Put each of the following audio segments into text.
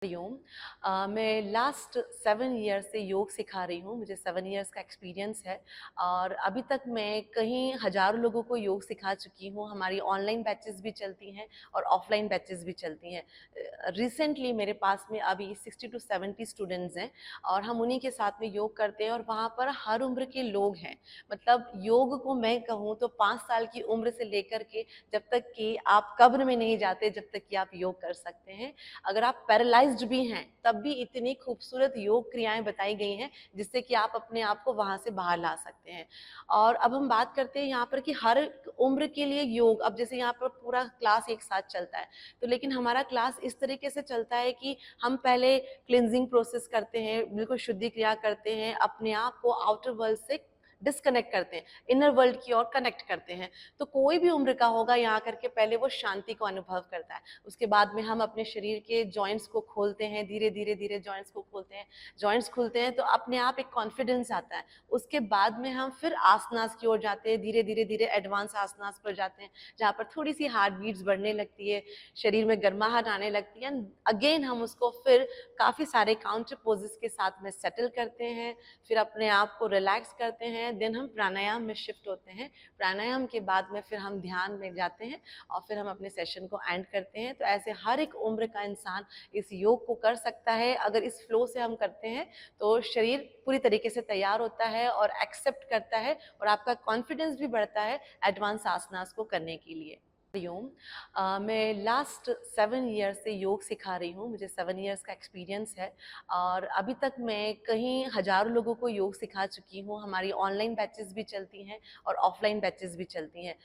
हरिओम। मैं last 7 year से योग सिखा रही हूँ। मुझे 7 ईयर्स का एक्सपीरियंस है और अभी तक मैं कहीं हज़ारों लोगों को योग सिखा चुकी हूँ। हमारी ऑनलाइन बैचेस भी चलती हैं और ऑफलाइन बैचेस भी चलती हैं। रिसेंटली मेरे पास में अभी 60 टू 70 स्टूडेंट्स हैं और हम उन्हीं के साथ में योग करते हैं और वहाँ पर हर उम्र के लोग हैं। मतलब योग को मैं कहूँ तो 5 साल की उम्र से लेकर के जब तक कि आप कब्र में नहीं जाते, जब तक कि आप योग कर सकते हैं। अगर आप पैरालाइज्ड भी हैं तब भी इतनी खूबसूरत योग क्रियाएं बताई गई हैं जिससे कि आप अपने आप को वहां से बाहर ला सकते हैं। और अब हम बात करते हैं यहाँ पर कि हर उम्र के लिए योग, अब जैसे यहाँ पर पूरा क्लास एक साथ चलता है तो लेकिन हमारा क्लास इस तरीके से चलता है कि हम पहले क्लिनजिंग प्रोसेस करते हैं, बिल्कुल शुद्धि क्रिया करते हैं, अपने आप को आउटर वर्ल्ड से डिस्कनेक्ट करते हैं, इनर वर्ल्ड की ओर कनेक्ट करते हैं। तो कोई भी उम्र का होगा यहाँ करके पहले वो शांति को अनुभव करता है। उसके बाद में हम अपने शरीर के जॉइंट्स को खोलते हैं, धीरे धीरे धीरे जॉइंट्स को खोलते हैं। जॉइंट्स खुलते हैं तो अपने आप एक कॉन्फिडेंस आता है। उसके बाद में हम फिर आसनास की ओर जाते हैं, धीरे धीरे धीरे एडवांस आसनास पर जाते हैं जहाँ पर थोड़ी सी हार्ट बीट्स बढ़ने लगती है, शरीर में गर्माहट आने लगती है। अगेन हम उसको फिर काफ़ी सारे काउंटर पोजेस के साथ में सेटल करते हैं, फिर अपने आप को रिलैक्स करते हैं। देन हम प्राणायाम में शिफ्ट होते हैं। प्राणायाम के बाद में फिर हम ध्यान में जाते हैं और फिर हम अपने सेशन को एंड करते हैं। तो ऐसे हर एक उम्र का इंसान इस योग को कर सकता है। अगर इस फ्लो से हम करते हैं तो शरीर पूरी तरीके से तैयार होता है और एक्सेप्ट करता है और आपका कॉन्फिडेंस भी बढ़ता है एडवांस आसनास को करने के लिए। हरिओम। मैं लास्ट 7 ईयर से योग सिखा रही हूँ। मुझे 7 ईयर्स का एक्सपीरियंस है और अभी तक मैं कहीं हज़ारों लोगों को योग सिखा चुकी हूँ। हमारी ऑनलाइन बैचेस भी चलती हैं और ऑफलाइन बैचेस भी चलती हैं।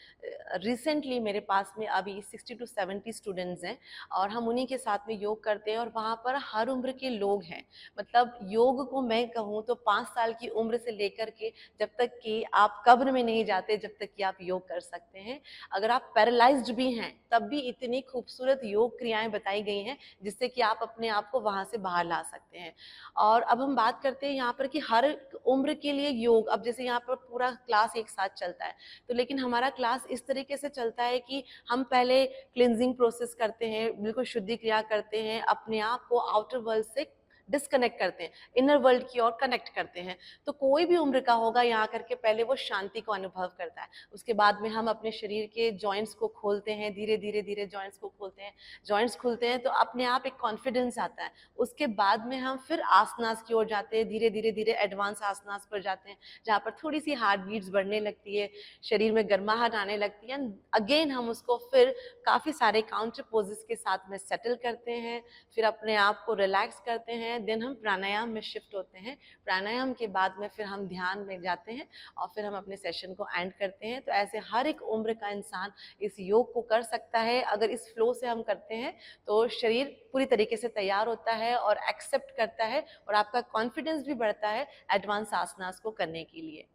रिसेंटली मेरे पास में अभी 60 टू 70 स्टूडेंट्स हैं और हम उन्हीं के साथ में योग करते हैं और वहाँ पर हर उम्र के लोग हैं। मतलब योग को मैं कहूँ तो 5 साल की उम्र से लेकर के जब तक कि आप कब्र में नहीं जाते, जब तक कि आप योग कर सकते हैं। अगर आप पैरालाइज्ड भी हैं तब भी इतनी खूबसूरत योग क्रियाएं बताई गई हैं जिससे कि आप अपने आप को वहां से बाहर ला सकते हैं। और अब हम बात करते हैं यहाँ पर कि हर उम्र के लिए योग, अब जैसे यहाँ पर पूरा क्लास एक साथ चलता है तो लेकिन हमारा क्लास इस तरीके से चलता है कि हम पहले क्लिनजिंग प्रोसेस करते हैं, बिल्कुल शुद्धि क्रिया करते हैं, अपने आप को आउटर वर्ल्ड से डिस्कनेक्ट करते हैं, इनर वर्ल्ड की ओर कनेक्ट करते हैं। तो कोई भी उम्र का होगा यहाँ करके पहले वो शांति को अनुभव करता है। उसके बाद में हम अपने शरीर के जॉइंट्स को खोलते हैं, धीरे धीरे धीरे जॉइंट्स को खोलते हैं। जॉइंट्स खुलते हैं तो अपने आप एक कॉन्फिडेंस आता है। उसके बाद में हम फिर आसनास की ओर जाते हैं, धीरे धीरे धीरे एडवांस आसनास पर जाते हैं जहाँ पर थोड़ी सी हार्ट बीट्स बढ़ने लगती है, शरीर में गर्माहट आने लगती है। अगेन हम उसको फिर काफ़ी सारे काउंटर पोजेस के साथ में सेटल करते हैं, फिर अपने आप को रिलैक्स करते हैं। देन हम प्राणायाम में शिफ्ट होते हैं। प्राणायाम के बाद में फिर हम ध्यान में जाते हैं और फिर हम अपने सेशन को एंड करते हैं। तो ऐसे हर एक उम्र का इंसान इस योग को कर सकता है। अगर इस फ्लो से हम करते हैं तो शरीर पूरी तरीके से तैयार होता है और एक्सेप्ट करता है और आपका कॉन्फिडेंस भी बढ़ता है एडवांस आसनास को करने के लिए।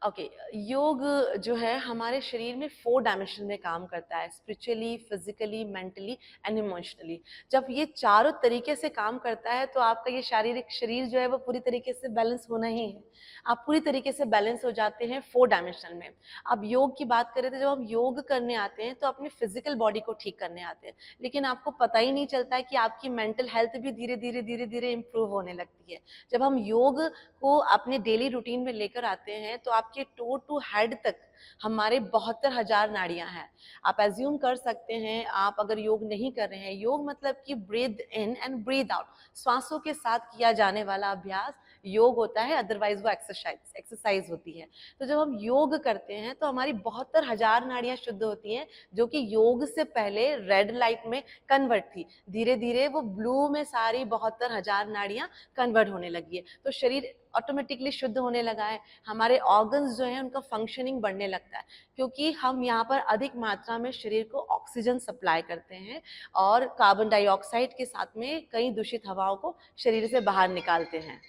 ओके, योग जो है हमारे शरीर में 4 डायमेंशन में काम करता है, spiritually, physically, mentally and emotionally. जब ये चारों तरीके से काम करता है तो आपका ये शारीरिक शरीर जो है वो पूरी तरीके से बैलेंस होना ही है। आप पूरी तरीके से बैलेंस हो जाते हैं 4 डायमेंशन में। अब योग की बात करें तो जब हम योग करने आते हैं तो अपनी फिजिकल बॉडी को ठीक करने आते हैं, लेकिन आपको पता ही नहीं चलता है कि आपकी मेंटल हेल्थ भी धीरे धीरे धीरे धीरे इंप्रूव होने लगती है। जब हम योग को अपने डेली रूटीन में लेकर आते हैं तो आपके टो टू हेड तक हमारे 72,000 नाड़ियां हैं। आप एज्यूम कर सकते हैं, आप अगर योग नहीं कर रहे हैं, योग मतलब कि breathe in and breathe out, श्वासों के साथ किया जाने वाला अभ्यास योग होता है, अदरवाइज वो एक्सरसाइज होती है। तो जब हम योग करते हैं तो हमारी 72,000 नाड़ियां शुद्ध होती हैं जो कि योग से पहले रेड लाइट में कन्वर्ट थी, धीरे धीरे वो ब्लू में सारी 72,000 नाड़ियां कन्वर्ट होने लगी है। तो शरीर ऑटोमेटिकली शुद्ध होने लगा है, हमारे ऑर्गन्स जो है उनका फंक्शनिंग बढ़ने लगता है क्योंकि हम यहाँ पर अधिक मात्रा में शरीर को ऑक्सीजन सप्लाई करते हैं और कार्बन डाइऑक्साइड के साथ में कई दूषित हवाओं को शरीर से बाहर निकालते हैं।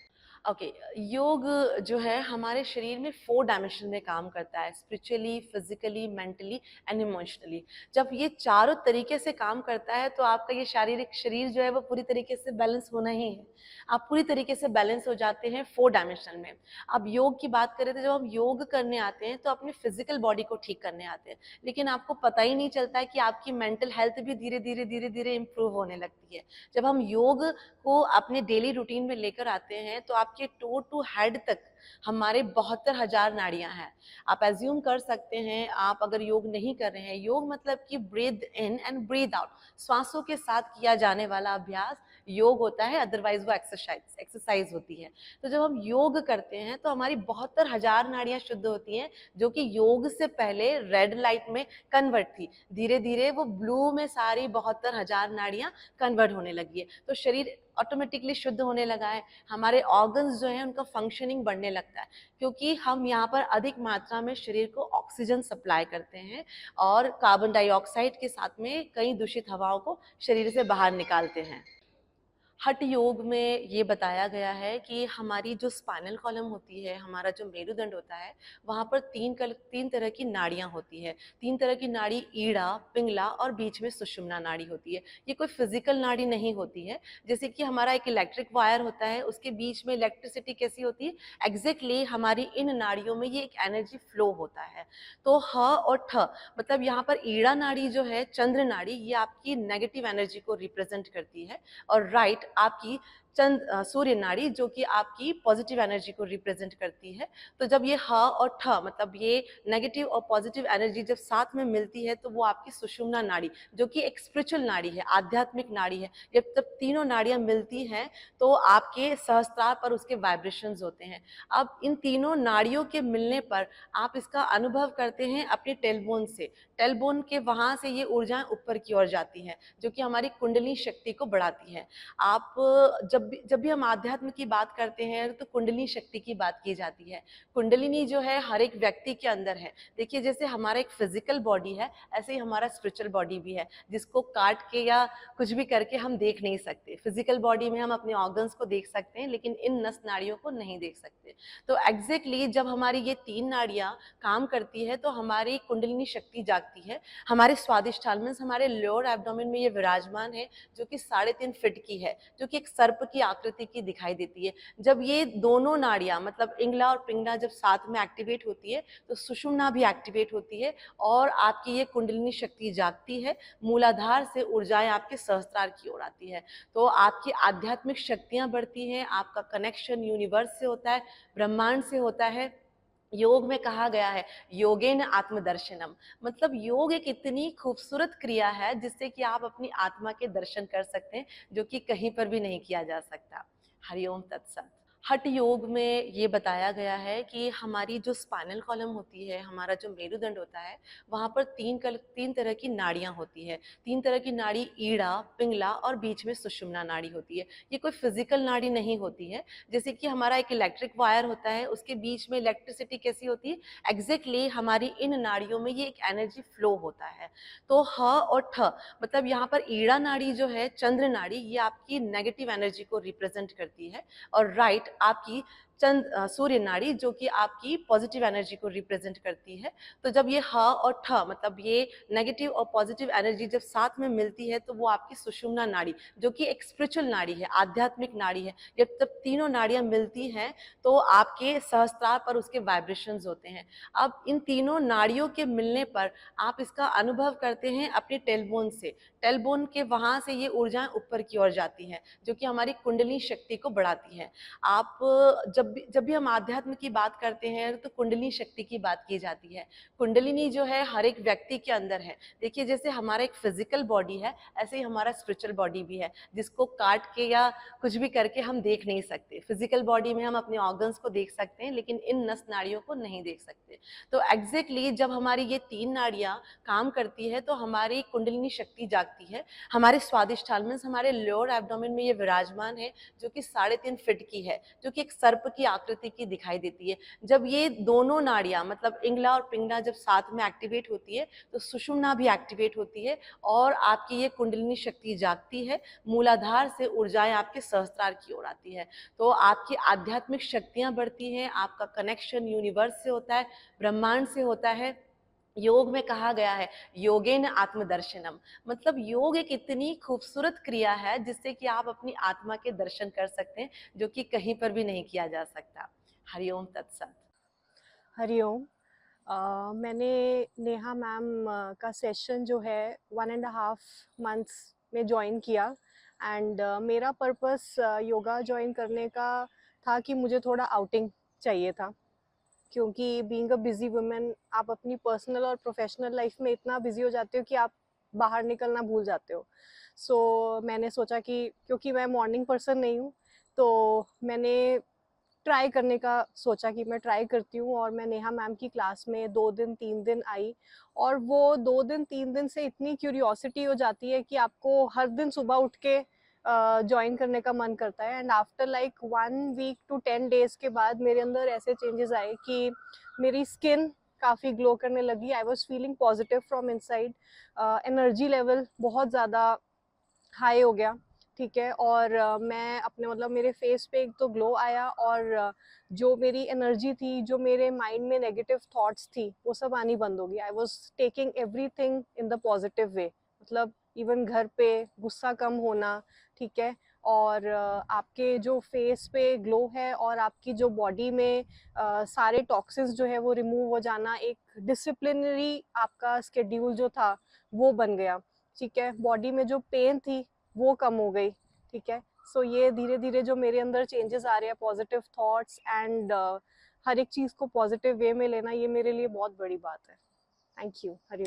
ओके, योग जो है हमारे शरीर में 4 डायमेंशन में काम करता है, spiritually, physically, mentally and emotionally. जब ये चारों तरीके से काम करता है तो आपका ये शारीरिक शरीर जो है वो पूरी तरीके से बैलेंस होना ही है। आप पूरी तरीके से बैलेंस हो जाते हैं 4 डायमेंशन में। अब योग की बात करें तो जब हम योग करने आते हैं तो अपनी फिजिकल बॉडी को ठीक करने आते हैं, लेकिन आपको पता ही नहीं चलता है कि आपकी मेंटल हेल्थ भी धीरे-धीरे इम्प्रूव होने लगती है। जब हम योग को अपने डेली रूटीन में लेकर आते हैं तो आपके टो टू हेड तक हमारे 72,000 नाड़ियां हैं। आप एज्यूम कर सकते हैं, आप अगर योग नहीं कर रहे हैं, योग मतलब कि breathe in and breathe out, श्वासों के साथ किया जाने वाला अभ्यास योग होता है, अदरवाइज वो एक्सरसाइज होती है। तो जब हम योग करते हैं तो हमारी 72,000 नाड़ियां शुद्ध होती हैं, जो कि योग से पहले रेड लाइट में कन्वर्ट थी, धीरे धीरे वो ब्लू में सारी 72,000 नाड़ियां कन्वर्ट होने लगी है। तो शरीर ऑटोमेटिकली शुद्ध होने लगा है, हमारे ऑर्गन्स जो हैं उनका फंक्शनिंग बढ़ने लगता है, क्योंकि हम यहाँ पर अधिक मात्रा में शरीर को ऑक्सीजन सप्लाई करते हैं और कार्बन डाइऑक्साइड के साथ में कई दूषित हवाओं को शरीर से बाहर निकालते हैं। हठ योग में ये बताया गया है कि हमारी जो स्पाइनल कॉलम होती है, हमारा जो मेरुदंड होता है, वहाँ पर 3 तरह की नाड़ियाँ होती है। 3 तरह की नाड़ी ईड़ा, पिंगला और बीच में सुषुम्ना नाड़ी होती है। ये कोई फिजिकल नाड़ी नहीं होती है। जैसे कि हमारा एक इलेक्ट्रिक वायर होता है, उसके बीच में इलेक्ट्रिसिटी कैसी होती है, एग्जैक्टली हमारी इन नाड़ियों में ये एक एनर्जी फ्लो होता है। तो ह और ठ मतलब यहाँ पर ईड़ा नाड़ी जो है, चंद्र नाड़ी, ये आपकी नेगेटिव एनर्जी को रिप्रेजेंट करती है, और राइट आपकी सूर्य नाड़ी जो कि आपकी पॉजिटिव एनर्जी को रिप्रेजेंट करती है। तो जब ये ह और ठ मतलब ये नेगेटिव और पॉजिटिव एनर्जी जब साथ में मिलती है तो वो आपकी सुषुम्ना नाड़ी, जो कि एक स्पिरिचुअल नाड़ी है, आध्यात्मिक नाड़ी है। जब तीनों नाड़ियां मिलती हैं तो आपके सहस्त्रार पर उसके वाइब्रेशंस होते हैं। अब इन तीनों नाड़ियों के मिलने पर आप इसका अनुभव करते हैं अपने टेलबोन से। टेलबोन के वहां से ये ऊर्जाएं ऊपर की ओर जाती हैं, जो कि हमारी कुंडली शक्ति को बढ़ाती है। आप जब भी हम आध्यात्म की बात करते हैं तो कुंडली शक्ति की बात की जाती है। कुंडलिनी जो है हर एक व्यक्ति के अंदर है। देखिए, जैसे हमारा एक फिजिकल बॉडी है, ऐसे ही हमारा स्पिरिचुअल बॉडी भी है, जिसको काट के या कुछ भी करके हम देख नहीं सकते। फिजिकल बॉडी में हम अपने ऑर्गन्स को देख सकते हैं, लेकिन इन नस नाड़ियों को नहीं देख सकते। तो एग्जैक्टली जब हमारी ये 3 नाड़ियां काम करती है तो हमारी कुंडलिनी शक्ति जागती है। हमारे स्वादिष्ठान मीन्स हमारे लोअर एब्डोमेन में ये विराजमान है, जो कि 3.5 फीट की है, जो कि एक सर्प की आकृति की दिखाई देती है। जब ये दोनों नाड़ियां मतलब इंगला और पिंगला जब साथ में एक्टिवेट होती है तो सुषुम्ना भी एक्टिवेट होती है और आपकी ये कुंडलिनी शक्ति जागती है। मूलाधार से ऊर्जाएं आपके सहस्त्रार की ओर आती है, तो आपकी आध्यात्मिक शक्तियां बढ़ती हैं, आपका कनेक्शन यूनिवर्स से होता है, ब्रह्मांड से होता है। योग में कहा गया है योगेन आत्मदर्शनम, मतलब योग एक इतनी खूबसूरत क्रिया है जिससे कि आप अपनी आत्मा के दर्शन कर सकते हैं, जो कि कहीं पर भी नहीं किया जा सकता। हरिओम तत्सत। हठ योग में ये बताया गया है कि हमारी जो स्पाइनल कॉलम होती है, हमारा जो मेरुदंड होता है, वहाँ पर 3 तरह की नाड़ियाँ होती है। 3 तरह की नाड़ी ईड़ा, पिंगला और बीच में सुषुम्ना नाड़ी होती है। ये कोई फिजिकल नाड़ी नहीं होती है। जैसे कि हमारा एक इलेक्ट्रिक वायर होता है, उसके बीच में इलेक्ट्रिसिटी कैसी होती है, एग्जैक्टली हमारी इन नाड़ियों में ये एक एनर्जी फ्लो होता है। तो ह और ठ मतलब यहाँ पर ईड़ा नाड़ी जो है, चंद्र नाड़ी, ये आपकी नेगेटिव एनर्जी को रिप्रेजेंट करती है, और राइट आपकी सूर्य नाड़ी, जो कि आपकी पॉजिटिव एनर्जी को रिप्रेजेंट करती है। तो जब ये ह और ठ मतलब ये नेगेटिव और पॉजिटिव एनर्जी जब साथ में मिलती है तो वो आपकी सुषुम्ना नाड़ी, जो कि एक स्पिरिचुअल नाड़ी है, आध्यात्मिक नाड़ी है। जब तीनों नाड़ियां मिलती हैं तो आपके सहस्त्रार पर उसके वाइब्रेशंस होते हैं। अब इन तीनों नाड़ियों के मिलने पर आप इसका अनुभव करते हैं अपने टेलबोन से। टेलबोन के वहां से ये ऊर्जाएं ऊपर की ओर जाती हैं, जो कि हमारी कुंडली शक्ति को बढ़ाती है। आप जब भी हम आध्यात्म की बात करते हैं तो कुंडली शक्ति की बात की जाती है। कुंडलिनी जो है हर एक व्यक्ति के अंदर है। देखिए, जैसे हमारा एक फिजिकल बॉडी है, ऐसे ही हमारा स्पिरिचुअल बॉडी भी है, जिसको काट के या कुछ भी करके हम देख नहीं सकते। फिजिकल बॉडी में हम अपने ऑर्गन्स को देख सकते हैं, लेकिन इन नस नाड़ियों को नहीं देख सकते। तो एग्जैक्टली जब हमारी ये 3 नाड़ियां काम करती है तो हमारी कुंडलिनी शक्ति जागती है। हमारे स्वादिष्ठान मीन्स हमारे लोअर एब्डोमेन में ये विराजमान है, जो कि 3.5 फीट की है, जो कि एक सर्प की आकृति की दिखाई देती है। जब ये दोनों नाड़ियाँ मतलब इंगला और पिंगला जब साथ में एक्टिवेट होती है तो सुषुम्ना भी एक्टिवेट होती है और आपकी ये कुंडलिनी शक्ति जागती है, मूलाधार से ऊर्जाएं आपके सहस्त्रार की ओर आती है। तो आपकी आध्यात्मिक शक्तियां बढ़ती हैं, आपका कनेक्शन यूनिवर्स से होता है, ब्रह्मांड से होता है। योग में कहा गया है योगेन आत्मदर्शनम, मतलब योग एक इतनी खूबसूरत क्रिया है जिससे कि आप अपनी आत्मा के दर्शन कर सकते हैं, जो कि कहीं पर भी नहीं किया जा सकता। हरिओम तत्सत। हरिओम। मैंने नेहा मैम का सेशन जो है 1.5 मंथ्स में ज्वाइन किया एंड मेरा पर्पस योगा ज्वाइन करने का था कि मुझे थोड़ा आउटिंग चाहिए था, क्योंकि बीइंग अ बिजी वुमेन आप अपनी पर्सनल और प्रोफेशनल लाइफ में इतना बिजी हो जाते हो कि आप बाहर निकलना भूल जाते हो। सो मैंने सोचा कि क्योंकि मैं मॉर्निंग पर्सन नहीं हूँ, तो मैंने ट्राई करने का सोचा कि मैं ट्राई करती हूँ। और मैं नेहा मैम की क्लास में 2 दिन 3 दिन आई और वो 2 दिन 3 दिन से इतनी क्यूरियोसिटी हो जाती है कि आपको हर दिन सुबह उठ के ज्वाइन करने का मन करता है। And after like 1 week to 10 days के बाद मेरे अंदर ऐसे चेंजेस आए कि मेरी स्किन काफ़ी ग्लो करने लगी। I was feeling positive from inside. Energy level बहुत ज़्यादा हाई हो गया, ठीक है। और मैं अपने मतलब मेरे फेस पे एक तो ग्लो आया और जो मेरी एनर्जी थी, जो मेरे माइंड में नेगेटिव थॉट्स थी, वो सब आनी बंद हो गई। I was taking everything in the positive way. मतलब इवन घर पे गुस्सा कम होना, ठीक है। और आपके जो फेस पे ग्लो है और आपकी जो बॉडी में सारे टॉक्सिन्स जो है वो रिमूव हो जाना, एक डिसिप्लिनरी आपका स्केड्यूल जो था वो बन गया, ठीक है। बॉडी में जो पेन थी वो कम हो गई, ठीक है। सो ये धीरे धीरे जो मेरे अंदर चेंजेस आ रहे हैं, पॉजिटिव थॉट्स एंड हर एक चीज़ को पॉजिटिव वे में लेना, ये मेरे लिए बहुत बड़ी बात है। Thank you. हरि